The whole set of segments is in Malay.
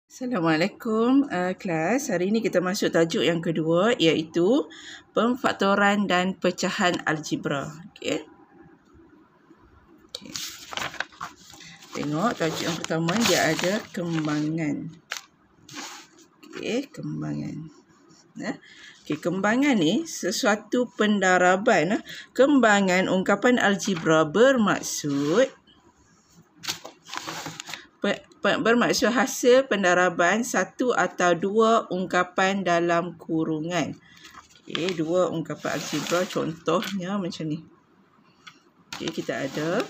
Assalamualaikum kelas. Hari ini kita masuk tajuk yang kedua iaitu pemfaktoran dan pecahan algebra. Okey. Tengok tajuk yang pertama dia ada kembangan. Okey, kembangan. Okey, kembangan ni sesuatu pendaraban. Kembangan ungkapan algebra bermaksud hasil pendaraban satu atau dua ungkapan dalam kurungan. Okey, dua ungkapan algebra contohnya macam ni. Okey, kita ada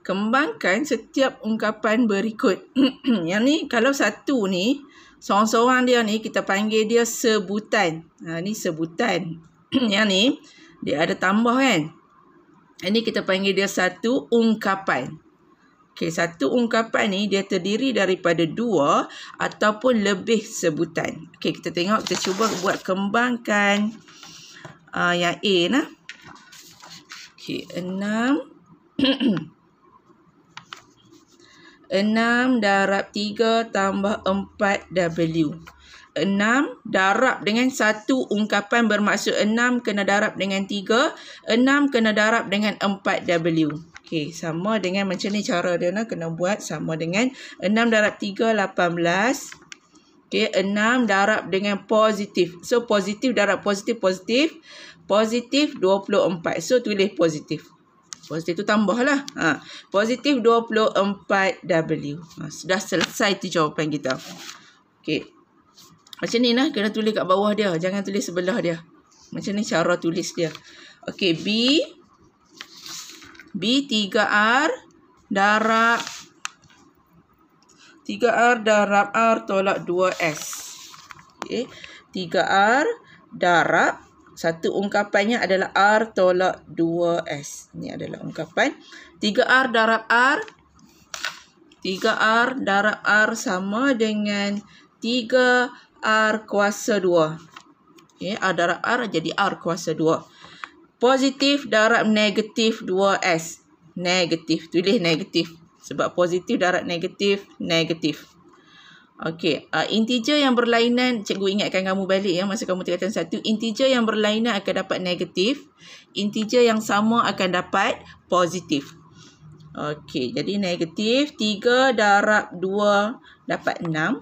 kembangkan setiap ungkapan berikut. Yang ni kalau satu ni seorang-seorang dia ni kita panggil dia sebutan. Ni sebutan. Yang ni dia ada tambah kan. Ini kita panggil dia satu ungkapan. Okey, satu ungkapan ni dia terdiri daripada dua ataupun lebih sebutan. Okey, kita tengok, kita cuba buat kembangkan yang A nah. Okey, 6 darab 3 tambah 4W. 6 darab dengan satu ungkapan bermaksud 6 kena darab dengan 3. 6 kena darab dengan 4W. Okey, sama dengan macam ni cara dia nak kena buat sama dengan 6 darab 3, 18. Okey, 6 darab dengan positif. So, positif darab positif, positif 24. So, tulis positif. Positif tu tambah lah. Positif 24W. Sudah selesai tu jawapan kita. Okey. Macam ni lah, kena tulis kat bawah dia. Jangan tulis sebelah dia. Macam ni cara tulis dia. Okey, B 3R darab 3R darab R tolak 2S. Okey, 3R darab satu ungkapannya adalah R tolak 2S. Ini adalah ungkapan. 3R darab R. 3R darab R sama dengan 3R kuasa 2. Okey, R darab R jadi R kuasa 2. Positif darab negatif 2S. Negatif. Tulis negatif. Sebab positif darab negatif, negatif. Okey. Integer yang berlainan, cikgu ingatkan kamu balik ya masa kamu tingkatan 1. Integer yang berlainan akan dapat negatif. Integer yang sama akan dapat positif. Okey. Jadi negatif. 3 darab 2 dapat 6.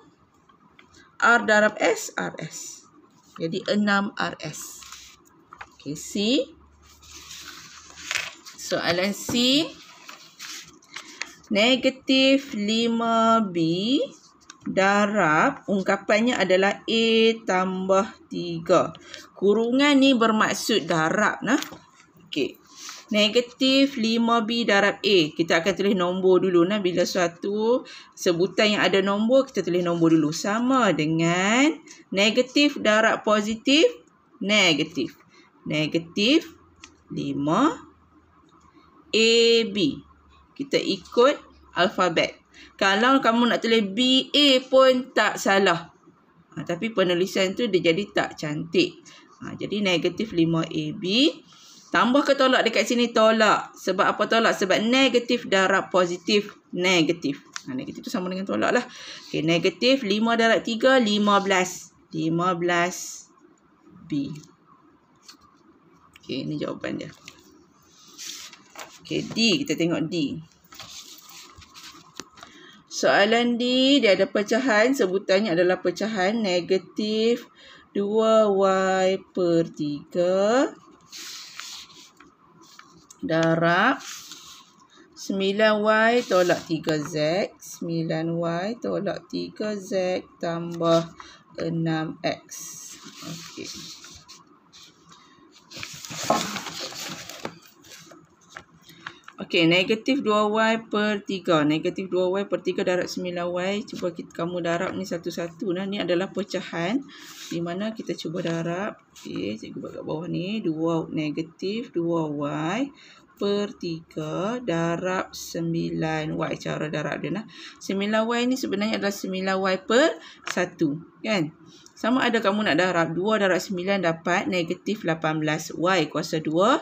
R darab S, RS. Jadi 6RS. Okey. C. Soalan C. Negatif 5B darab ungkapannya adalah A tambah 3. Kurungan ni bermaksud darab nah. Okey. Negatif 5B darab A. Kita akan tulis nombor dulu nah. Bila suatu sebutan yang ada nombor, kita tulis nombor dulu. Sama dengan negatif darab positif, negatif. Negatif 5 AB. Kita ikut alfabet. Kalau kamu nak tulis BA pun tak salah. Tapi penulisan tu dia jadi tak cantik. Jadi negatif 5AB. Tambah ke tolak dekat sini? Tolak. Sebab apa tolak? Sebab negatif darab positif, negatif. Negatif tu sama dengan tolak lah. Okay, negatif 5 darab 3, 15. 15B. Okay, ini jawapan dia. Okay, D. Kita tengok D. Soalan D, dia ada pecahan. Sebutannya adalah pecahan negatif 2Y per 3 darab 9Y tolak 3Z. 9Y tolak 3Z tambah 6X. Okey. Okey, negatif 2Y per 3. Negatif 2Y per 3 darab 9Y. Cuba kamu darab ni satu-satu. Ni adalah pecahan. Di mana kita cuba darab. Okey, cikgu buat kat bawah ni. Negatif 2Y per 3 darab 9Y. Cara darab dia nah. 9Y ni sebenarnya adalah 9Y per 1. Kan? Sama ada kamu nak darab 2 darab 9 dapat negatif 18Y kuasa 2.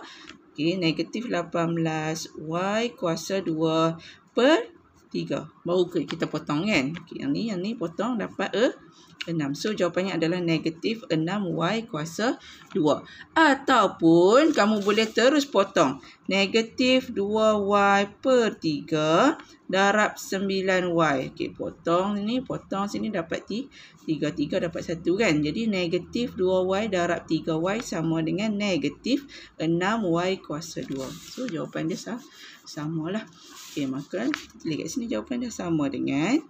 Okey, negatif 18Y kuasa 2 per 3. Baru kita potong kan. Okay, yang ni potong dapat 6. So, jawapannya adalah negatif 6y kuasa 2. Ataupun, kamu boleh terus potong. Negatif 2y per 3 darab 9y. Okay, potong sini dapat 3. 3 dapat 1 kan. Jadi, negatif 2y darab 3y sama dengan negatif 6y kuasa 2. So, jawapan dia samalah. Okay, maka tulis kat sini jawapan dia sama dengan.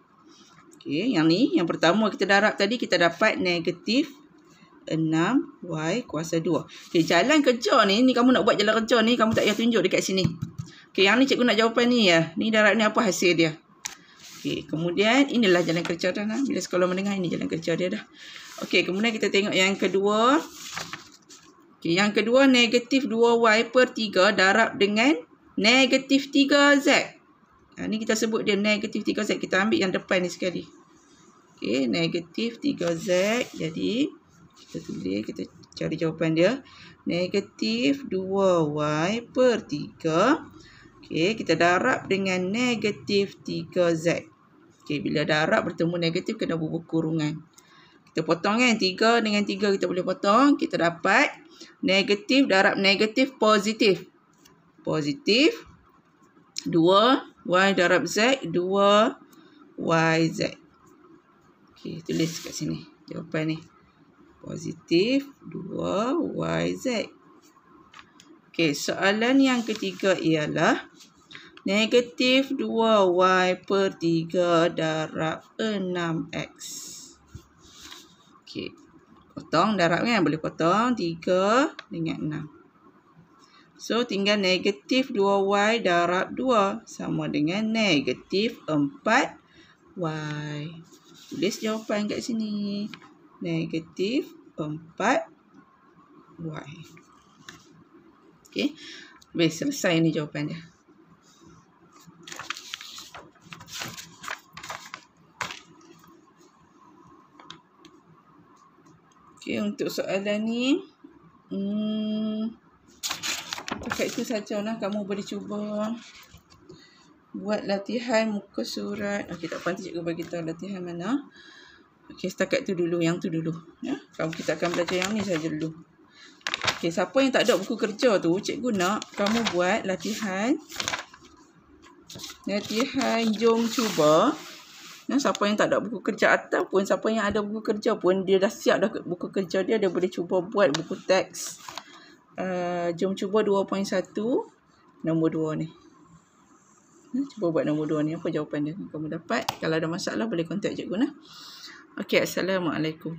Okay, yang pertama kita darab tadi, kita dapat negatif 6y kuasa 2. Okay, jalan kerja ni kamu nak buat jalan kerja ni, kamu tak payah tunjuk dekat sini. Okay, yang ni cikgu nak jawapan ni ya. Ni darab ni apa hasil dia. Okay, kemudian inilah jalan kerja dah. Bila sekolah mendengar, ini jalan kerja dia dah. Okay, kemudian kita tengok yang kedua. Okay, yang kedua negatif 2y per 3 darab dengan negatif 3z. Ni kita sebut dia negatif 3z. Kita ambil yang depan ni sekali. Okay, negatif 3z. Jadi, kita tulis, kita cari jawapan dia. Negatif 2y per 3. Okay, kita darab dengan negatif 3z. Okay, bila darab bertemu negatif, kena bubuh kurungan. Kita potong kan. 3 dengan 3 kita boleh potong. Kita dapat negatif darab negatif positif. Positif 2y darab z 2yz. Okey, tulis kat sini jawapan ni. Positif 2yz. Okey, soalan yang ketiga ialah negatif 2y per 3 darab 6x. Okey, potong darab kan, boleh potong 3 dengan 6. So, tinggal negatif 2y darab 2 sama dengan negatif 4y. Tulis jawapan kat sini. Negatif 4y. Okey. Baik, selesai ni jawapan dia. Okey, untuk soalan ni. Dekat itu saja lah. Kamu boleh cuba buat latihan muka surat. Okey, tak apa, nanti cikgu bagi tahu latihan mana. Okey, setakat tu dulu. Yang tu dulu. Ya? Kita akan belajar yang ni saja dulu. Okey, siapa yang tak ada buku kerja tu, cikgu nak kamu buat latihan. Latihan jom cuba. Ya, siapa yang tak ada buku kerja ataupun siapa yang ada buku kerja pun, dia dah siap dah buku kerja dia, dia boleh cuba buat buku teks. Jom cuba 2.1 nombor 2 ni. Cuba buat nombor 2 ni. Apa jawapan dia? Kamu dapat. Kalau ada masalah boleh kontak cikgu. Okey, Assalamualaikum.